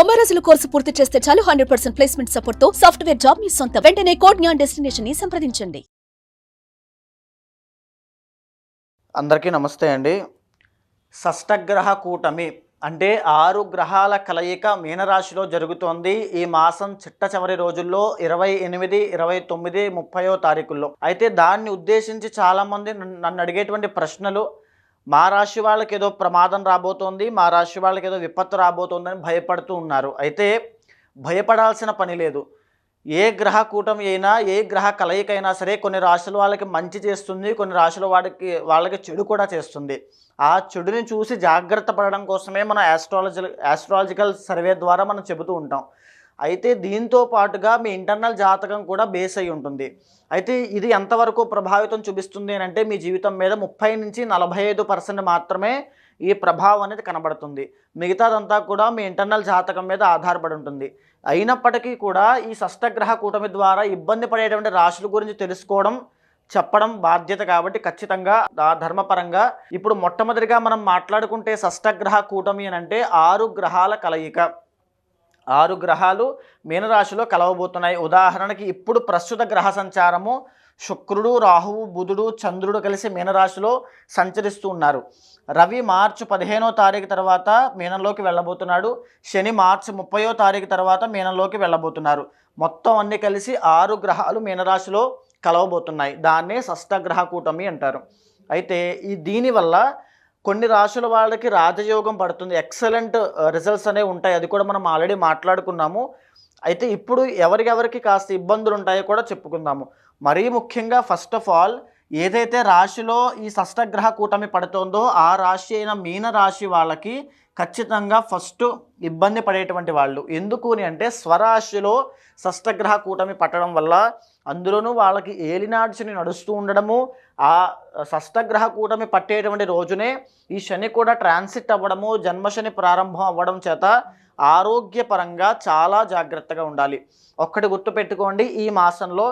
90 రోజుల కోర్సు పూర్తి చేస్తే చాలు 100% ప్లేస్మెంట్ సపోర్ట్ తో సాఫ్ట్వేర్ జాబ్ మీ సొంతం. వెంటనే కోడ్ జ్ఞాన్ డెస్టినేషన్ ని సంప్రదించండి. అందరికీ నమస్తే అండి. షష్టగ్రహ కూటమి అంటే 6 గ్రహాల కలయిక మీనరాశిలో జరుగుతోంది. ఈ మాసం చిట్ట చివరి రోజుల్లో 28, 29, 30వ తారీఖుల్లో. అయితే దాన్ని ఉద్దేశించి చాలామంది నన్ను అడిగేటువంటి ప్రశ్నలు, మా రాశి వాళ్ళకి ఏదో ప్రమాదం రాబోతోంది, మా రాశి వాళ్ళకి ఏదో విపత్తు రాబోతోందని భయపడుతూ ఉన్నారు. అయితే భయపడాల్సిన పని లేదు. ఏ గ్రహ కూటమి అయినా, ఏ గ్రహ కలయిక అయినా సరే కొన్ని రాశుల వాళ్ళకి మంచి చేస్తుంది, కొన్ని రాశుల వాళ్ళకి చెడు కూడా చేస్తుంది. ఆ చెడుని చూసి జాగ్రత్త పడడం కోసమే మనం ఆస్ట్రాలజికల్ సర్వే ద్వారా మనం చెబుతూ ఉంటాం. అయితే దీంతో పాటుగా మీ ఇంటర్నల్ జాతకం కూడా బేస్ అయి ఉంటుంది. అయితే ఇది ఎంతవరకు ప్రభావితం చూపిస్తుంది అని అంటే మీ జీవితం మీద 30 నుంచి 45% మాత్రమే ఈ ప్రభావం అనేది కనబడుతుంది. మిగతాదంతా కూడా మీ ఇంటర్నల్ జాతకం మీద ఆధారపడి ఉంటుంది. అయినప్పటికీ కూడా ఈ షష్టగ్రహ కూటమి ద్వారా ఇబ్బంది పడేటువంటి రాశుల గురించి తెలుసుకోవడం, చెప్పడం బాధ్యత. కాబట్టి ఖచ్చితంగా ఆ ధర్మపరంగా ఇప్పుడు మొట్టమొదటిగా మనం మాట్లాడుకుంటే షష్టగ్రహ కూటమి అని అంటే 6 గ్రహాల కలయిక. 6 గ్రహాలు మీనరాశిలో కలవబోతున్నాయి. ఉదాహరణకి ఇప్పుడు ప్రస్తుత గ్రహ సంచారము శుక్రుడు, రాహువు, బుధుడు, చంద్రుడు కలిసి మీనరాశిలో సంచరిస్తూ ఉన్నారు. రవి మార్చి 15వ తారీఖు తర్వాత మీనంలోకి వెళ్ళబోతున్నాడు. శని మార్చి 30వ తారీఖు తర్వాత మీనంలోకి వెళ్ళబోతున్నారు. మొత్తం అన్నీ కలిసి 6 గ్రహాలు మీనరాశిలో కలవబోతున్నాయి. దాన్నే షష్టగ్రహ కూటమి అంటారు. అయితే దీనివల్ల కొన్ని రాశుల వాళ్ళకి రాజయోగం పడుతుంది, ఎక్సలెంట్ రిజల్ట్స్ అనేవి ఉంటాయి. అది కూడా మనం ఆల్రెడీ మాట్లాడుకున్నాము. అయితే ఇప్పుడు ఎవరికెవరికి కాస్త ఇబ్బందులు ఉంటాయో కూడా చెప్పుకుందాము. మరీ ముఖ్యంగా ఫస్ట్ ఆఫ్ ఆల్ ఏదైతే రాశిలో ఈ షష్టగ్రహ కూటమి పడుతుందో ఆ రాశి అయిన మీన రాశి వాళ్ళకి ఖచ్చితంగా ఫస్ట్ ఇబ్బంది పడేటువంటి వాళ్ళు. ఎందుకు అని అంటే స్వరాశిలో షష్టగ్రహ కూటమి పట్టడం వల్ల, అందులోనూ వాళ్ళకి ఏలినాటి శని నడుస్తూ ఉండడము, ఆ షష్టగ్రహ కూటమి పట్టేటువంటి రోజునే ఈ శని కూడా ట్రాన్సిట్ అవ్వడము, జన్మశని ప్రారంభం అవ్వడం చేత ఆరోగ్యపరంగా చాలా జాగ్రత్తగా ఉండాలి. ఒక్కటి గుర్తుపెట్టుకోండి, ఈ మాసంలో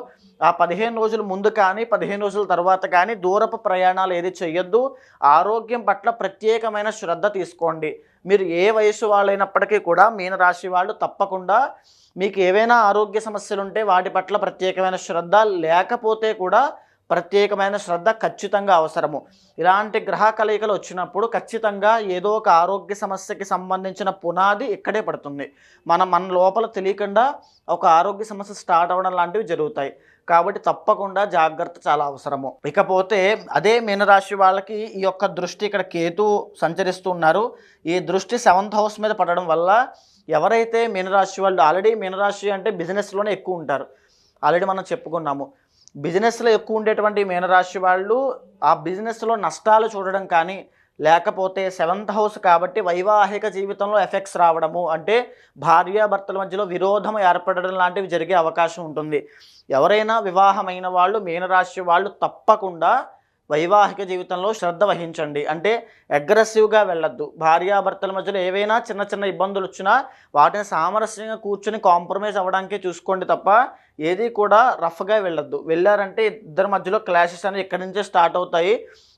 ఆ 15 రోజుల ముందు కానీ 15 రోజుల తర్వాత కానీ దూరపు ప్రయాణాలు ఏది చేయొద్దు. ఆరోగ్యం పట్ల ప్రత్యేకమైన శ్రద్ధ తీసుకోండి. మీరు ఏ వయసు వాళ్ళైనప్పటికీ కూడా మీనరాశి వాళ్ళు తప్పకుండా మీకు ఏవైనా ఆరోగ్య సమస్యలు ఉంటే వాటి పట్ల ప్రత్యేకమైన శ్రద్ధ, లేకపోతే కూడా ప్రత్యేకమైన శ్రద్ధ ఖచ్చితంగా అవసరము. ఇలాంటి గ్రహ కలయికలు వచ్చినప్పుడు ఖచ్చితంగా ఏదో ఒక ఆరోగ్య సమస్యకి సంబంధించిన పునాది ఇక్కడే పడుతుంది. మన లోపల తెలియకుండా ఒక ఆరోగ్య సమస్య స్టార్ట్ అవ్వడం లాంటివి జరుగుతాయి. కాబట్టి తప్పకుండా జాగ్రత్త చాలా అవసరము. ఇకపోతే అదే మీనరాశి వాళ్ళకి ఈ యొక్క దృష్టి, ఇక్కడ కేతు సంచరిస్తూ ఉన్నారు, ఈ దృష్టి 7th హౌస్ మీద పడడం వల్ల ఎవరైతే మీనరాశి వాళ్ళు, ఆల్రెడీ మీనరాశి అంటే బిజినెస్లోనే ఎక్కువ ఉంటారు, ఆల్రెడీ మనం చెప్పుకున్నాము. బిజినెస్లో ఎక్కువ ఉండేటువంటి మీనరాశి వాళ్ళు ఆ బిజినెస్లో నష్టాలు చూడడం కానీ, లేకపోతే 7th హౌస్ కాబట్టి వైవాహిక జీవితంలో ఎఫెక్ట్స్ రావడము, అంటే భార్యాభర్తల మధ్యలో విరోధం ఏర్పడడం లాంటివి జరిగే అవకాశం ఉంటుంది. ఎవరైనా వివాహమైన వాళ్ళు మీనరాశి వాళ్ళు తప్పకుండా వైవాహిక జీవితంలో శ్రద్ధ వహించండి. అంటే అగ్రెసివ్గా వెళ్ళొద్దు. భార్యాభర్తల మధ్యలో ఏవైనా చిన్న చిన్న ఇబ్బందులు వచ్చినా వాటిని సామరస్యంగా కూర్చొని కాంప్రమైజ్ అవ్వడానికే చూసుకోండి తప్ప ఏది కూడా రఫ్గా వెళ్ళొద్దు. వెళ్ళారంటే ఇద్దరి మధ్యలో క్లాషెస్ అనేవి ఇక్కడి నుంచే స్టార్ట్ అవుతాయి,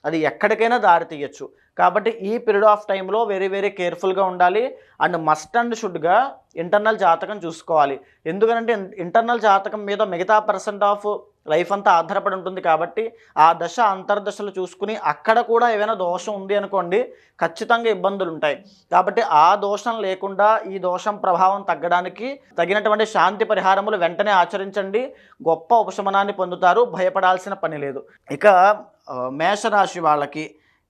అది ఎక్కడికైనా దారి తీయచ్చు. కాబట్టి ఈ పీరియడ్ ఆఫ్ టైంలో వెరీ కేర్ఫుల్గా ఉండాలి. అండ్ మస్ట్ అండ్ షుడ్గా ఇంటర్నల్ జాతకం చూసుకోవాలి. ఎందుకంటే ఇంటర్నల్ జాతకం మీద మిగతా పర్సెంట్ ఆఫ్ లైఫ్ అంతా ఆధారపడి ఉంటుంది. కాబట్టి ఆ దశ అంతర్దశలు చూసుకుని అక్కడ కూడా ఏమైనా దోషం ఉంది అనుకోండి, ఖచ్చితంగా ఇబ్బందులు ఉంటాయి. కాబట్టి ఆ దోషం లేకుండా ఈ దోషం ప్రభావం తగ్గడానికి తగినటువంటి శాంతి పరిహారములు వెంటనే ఆచరించండి. గొప్ప ఉపశమనాన్ని పొందుతారు, భయపడాల్సిన పని లేదు. ఇక మేషరాశి వాళ్ళకి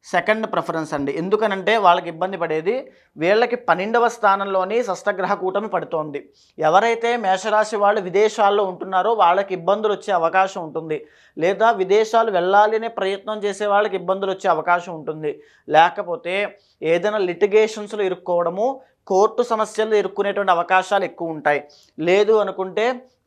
సెకండ్ ప్రిఫరెన్స్ అండి. ఎందుకనంటే వాళ్ళకి ఇబ్బంది పడేది, వీళ్ళకి 12వ స్థానంలోని షష్టగ్రహ కూటమి పడుతోంది. ఎవరైతే మేషరాశి వాళ్ళు విదేశాల్లో ఉంటున్నారో వాళ్ళకి ఇబ్బందులు వచ్చే అవకాశం ఉంటుంది, లేదా విదేశాలు వెళ్ళాలి అనే ప్రయత్నం చేసే వాళ్ళకి ఇబ్బందులు వచ్చే అవకాశం ఉంటుంది. లేకపోతే ఏదైనా లిటిగేషన్స్లో ఇరుక్కోవడము, కోర్టు సమస్యలు ఇరుక్కునేటువంటి అవకాశాలు ఎక్కువ ఉంటాయి. లేదు అనుకుంటే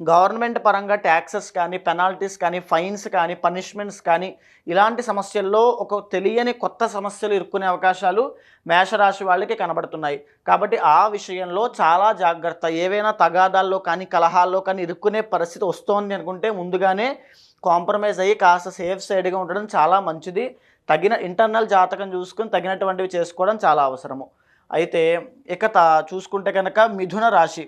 గవర్నమెంట్ పరంగా ట్యాక్సెస్ కానీ, పెనాల్టీస్ కానీ, ఫైన్స్ కానీ, పనిష్మెంట్స్ కానీ ఇలాంటి సమస్యల్లో ఒక తెలియని కొత్త సమస్యలు ఇరుక్కునే అవకాశాలు మేషరాశి వాళ్ళకి కనబడుతున్నాయి. కాబట్టి ఆ విషయంలో చాలా జాగ్రత్త. ఏవైనా తగాదాల్లో కానీ, కలహాల్లో కానీ ఇరుక్కునే పరిస్థితి వస్తోంది అనుకుంటే ముందుగానే కాంప్రమైజ్ అయ్యి కాస్త సేఫ్ సైడ్గా ఉండడం చాలా మంచిది. తగిన ఇంటర్నల్ జాతకం చూసుకుని తగినటువంటివి చేసుకోవడం చాలా అవసరము. అయితే ఇక చూసుకుంటే కనుక మిథున రాశి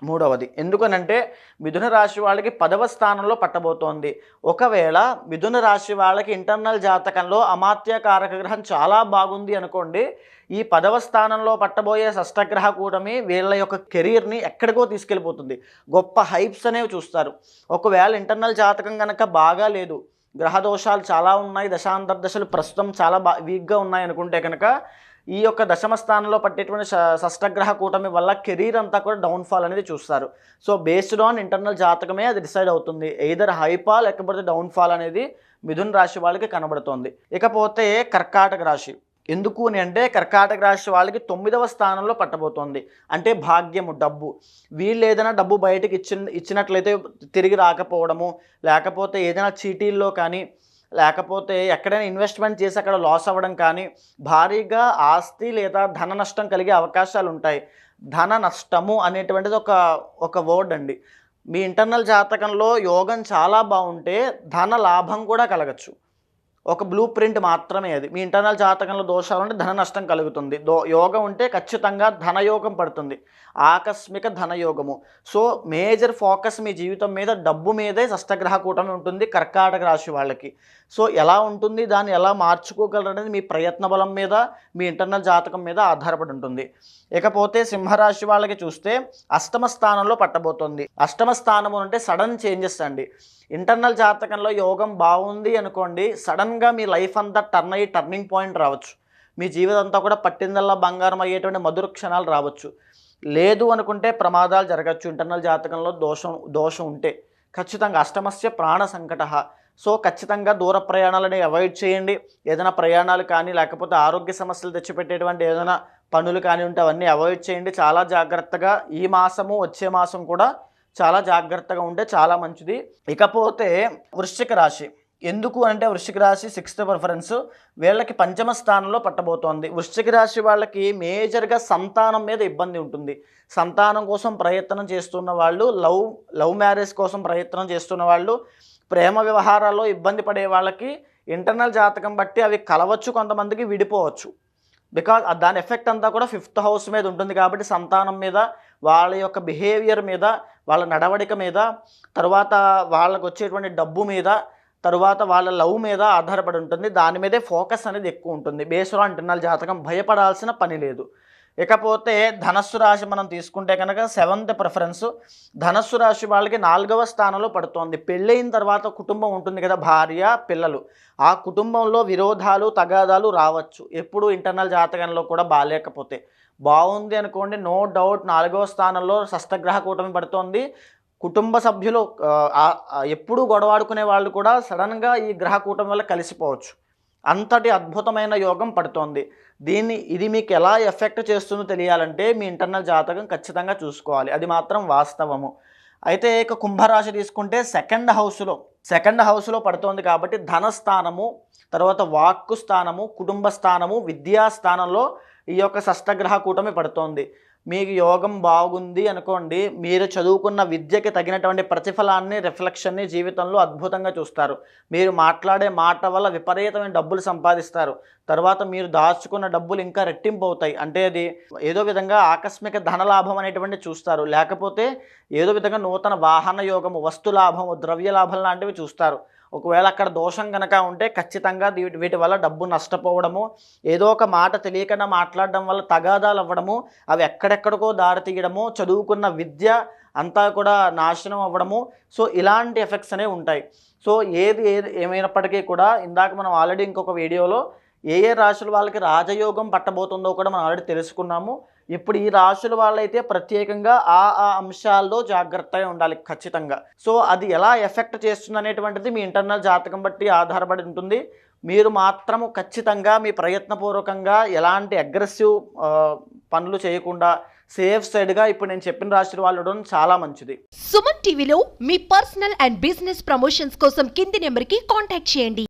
మూడవది. ఎందుకనంటే మిథున రాశి వాళ్ళకి 10వ స్థానంలో పట్టబోతోంది. ఒకవేళ మిథున రాశి వాళ్ళకి ఇంటర్నల్ జాతకంలో అమాత్య కారక గ్రహం చాలా బాగుంది అనుకోండి, ఈ 10వ స్థానంలో పట్టబోయే షష్టగ్రహ కూటమి వీళ్ళ యొక్క కెరీర్ని ఎక్కడికో తీసుకెళ్ళిపోతుంది. గొప్ప హైప్స్ అనేవి చూస్తారు. ఒకవేళ ఇంటర్నల్ జాతకం కనుక బాగా లేదు, గ్రహ దోషాలు చాలా ఉన్నాయి, దశాంతర్దశలు ప్రస్తుతం చాలా వీక్గా ఉన్నాయి అనుకుంటే కనుక ఈ యొక్క దశమ స్థానంలో పట్టేటువంటి షష్టగ్రహ కూటమి వల్ల కెరీర్ అంతా కూడా డౌన్ఫాల్ అనేది చూస్తారు. సో బేస్డ్ ఆన్ ఇంటర్నల్ జాతకమే అది డిసైడ్ అవుతుంది. ఎయిదర్ హైపా లేకపోతే డౌన్ఫాల్ అనేది మిథున రాశి వాళ్ళకి కనబడుతోంది. ఇకపోతే కర్కాటక రాశి. ఎందుకు అని అంటే కర్కాటక రాశి వాళ్ళకి 9వ స్థానంలో పట్టబోతోంది. అంటే భాగ్యము, డబ్బు. వీళ్ళు ఏదైనా డబ్బు బయటకు ఇచ్చినట్లయితే తిరిగి రాకపోవడము, లేకపోతే ఏదైనా చీటీల్లో కానీ, లేకపోతే ఎక్కడైనా ఇన్వెస్ట్మెంట్ చేసి అక్కడ లాస్ అవ్వడం కానీ, భారీగా ఆస్తి లేదా ధన నష్టం కలిగే అవకాశాలు ఉంటాయి. ధన నష్టము అనేటువంటిది ఒక వర్డ్ అండి. మీ ఇంటర్నల్ జాతకంలో యోగం చాలా బాగుంటే ధన లాభం కూడా కలగచ్చు. ఒక బ్లూ ప్రింట్ మాత్రమే అది. మీ ఇంటర్నల్ జాతకంలో దోషాలు ఉంటే ధన నష్టం కలుగుతుంది. యోగం ఉంటే ఖచ్చితంగా ధనయోగం పడుతుంది, ఆకస్మిక ధనయోగము. సో మేజర్ ఫోకస్ మీ జీవితం మీద, డబ్బు మీదే షష్టగ్రహ కూటమి ఉంటుంది కర్కాటక రాశి వాళ్ళకి. సో ఎలా ఉంటుంది, దాన్ని ఎలా మార్చుకోగలరనేది మీ ప్రయత్న బలం మీద, మీ ఇంటర్నల్ జాతకం మీద ఆధారపడి ఉంటుంది. ఇకపోతే సింహరాశి వాళ్ళకి చూస్తే 8వ స్థానంలో పట్టబోతోంది. 8వ స్థానము అంటే సడన్ చేంజెస్ అండి. ఇంటర్నల్ జాతకంలో యోగం బాగుంది అనుకోండి, సడన్గా మీ లైఫ్ అంతా టర్నింగ్ పాయింట్ రావచ్చు. మీ జీవితం అంతా కూడా పట్టిందల్లా బంగారం అయ్యేటువంటి మధుర క్షణాలు రావచ్చు. లేదు అనుకుంటే ప్రమాదాలు జరగచ్చు. ఇంటర్నల్ జాతకంలో దోషం ఉంటే ఖచ్చితంగా అష్టమస్య ప్రాణ సంకట. సో ఖచ్చితంగా దూర ప్రయాణాలని అవాయిడ్ చేయండి. ఏదైనా ప్రయాణాలు కానీ, లేకపోతే ఆరోగ్య సమస్యలు తెచ్చిపెట్టేటువంటి ఏదైనా పనులు కానీ ఉంటే అవన్నీ అవాయిడ్ చేయండి. చాలా జాగ్రత్తగా ఈ మాసము, వచ్చే మాసం కూడా చాలా జాగ్రత్తగా ఉంటే చాలా మంచిది. ఇకపోతే వృశ్చిక రాశి. ఎందుకు అంటే వృశ్చిక రాశి 6th ప్రిఫరెన్స్ వీళ్ళకి 5వ స్థానంలో పట్టబోతోంది. వృశ్చిక రాశి వాళ్ళకి మేజర్గా సంతానం మీద ఇబ్బంది ఉంటుంది. సంతానం కోసం ప్రయత్నం చేస్తున్న వాళ్ళు, లవ్ మ్యారేజ్ కోసం ప్రయత్నం చేస్తున్న వాళ్ళు, ప్రేమ వ్యవహారాల్లో ఇబ్బంది పడే వాళ్ళకి ఇంటర్నల్ జాతకం బట్టి అవి కలవచ్చు, కొంతమందికి విడిపోవచ్చు. బికాజ్ దాని ఎఫెక్ట్ అంతా కూడా 5th హౌస్ మీద ఉంటుంది. కాబట్టి సంతానం మీద, వాళ్ళ యొక్క బిహేవియర్ మీద, వాళ్ళ నడవడిక మీద, తర్వాత వాళ్ళకు వచ్చేటువంటి డబ్బు మీద, తరువాత వాళ్ళ లవ్ మీద ఆధారపడి ఉంటుంది. దాని మీదే ఫోకస్ అనేది ఎక్కువ ఉంటుంది. బేస్డ్ ఆన్ ఇంటర్నల్ జాతకం, భయపడాల్సిన పని లేదు. ఇకపోతే ధనస్సు రాశి మనం తీసుకుంటే కనుక 7th ప్రిఫరెన్స్. ధనస్సు రాశి వాళ్ళకి 4వ స్థానంలో పడుతోంది. పెళ్ళైన తర్వాత కుటుంబం ఉంటుంది కదా, భార్య పిల్లలు. ఆ కుటుంబంలో విరోధాలు, తగాదాలు రావచ్చు. ఎప్పుడు ఇంటర్నల్ జాతకంలో కూడా బాగాలేకపోతే. బాగుంది అనుకోండి, నో డౌట్ 4వ స్థానంలో షష్టగ్రహ కూటమి పడుతోంది. కుటుంబ సభ్యులు ఎప్పుడూ గొడవాడుకునే వాళ్ళు కూడా సడన్గా ఈ గ్రహ కూటమి వల్ల కలిసిపోవచ్చు. అంతటి అద్భుతమైన యోగం పడుతోంది. ఇది మీకు ఎలా ఎఫెక్ట్ చేస్తుందో తెలియాలంటే మీ ఇంటర్నల్ జాతకం ఖచ్చితంగా చూసుకోవాలి. అది మాత్రం వాస్తవము. అయితే ఇక కుంభరాశి తీసుకుంటే సెకండ్ హౌస్లో పడుతోంది. కాబట్టి ధనస్థానము, తర్వాత వాక్కు స్థానము, కుటుంబ స్థానము, విద్యా స్థానంలో ఈ యొక్క షష్టగ్రహ కూటమి పడుతోంది. మీకు యోగం బాగుంది అనుకోండి, మీరు చదువుకున్న విద్యకి తగినటువంటి ప్రతిఫలాన్ని, రిఫ్లెక్షన్ని జీవితంలో అద్భుతంగా చూస్తారు. మీరు మాట్లాడే మాట వల్ల విపరీతమైన డబ్బులు సంపాదిస్తారు. తర్వాత మీరు దాచుకున్న డబ్బులు ఇంకా రెట్టింపు అవుతాయి. అంటే అది ఏదో విధంగా ఆకస్మిక ధనలాభం అనేటువంటి చూస్తారు. లేకపోతే ఏదో విధంగా నూతన వాహన యోగము, వస్తు లాభము, ద్రవ్య లాభం లాంటివి చూస్తారు. ఒకవేళ అక్కడ దోషం కనుక ఉంటే ఖచ్చితంగా వీటి వల్ల డబ్బు నష్టపోవడము, ఏదో ఒక మాట తెలియకుండా మాట్లాడడం వల్ల తగాదాలు అవ్వడము, అవి ఎక్కడెక్కడికో దారి తీయడము, చదువుకున్న విద్య అంతా కూడా నాశనం అవ్వడము. సో ఇలాంటి ఎఫెక్ట్స్ అనేవి ఉంటాయి. సో ఏది ఏమైనప్పటికీ కూడా ఇందాక మనం ఆల్రెడీ ఇంకొక వీడియోలో ఏ రాశుల వాళ్ళకి రాజయోగం పట్టబోతుందో కూడా మనం ఆల్రెడీ తెలుసుకున్నాము. ఇప్పుడు ఈ రాశుల వాళ్ళైతే ప్రత్యేకంగా ఆ అంశాల్లో జాగ్రత్తగా ఉండాలి ఖచ్చితంగా. సో అది ఎలా ఎఫెక్ట్ చేస్తుంది అనేటువంటిది మీ ఇంటర్నల్ జాతకం బట్టి ఆధారపడి ఉంటుంది. మీరు మాత్రము ఖచ్చితంగా మీ ప్రయత్నపూర్వకంగా ఎలాంటి అగ్రెసివ్ పనులు చేయకుండా సేఫ్ సైడ్గా ఇప్పుడు నేను చెప్పిన రాశి వాళ్ళు ఉండడం చాలా మంచిది. సుమన్ టీవీలో మీ పర్సనల్ అండ్ బిజినెస్ ప్రమోషన్స్ కోసం కింది నెంబర్కి కాంటాక్ట్ చేయండి.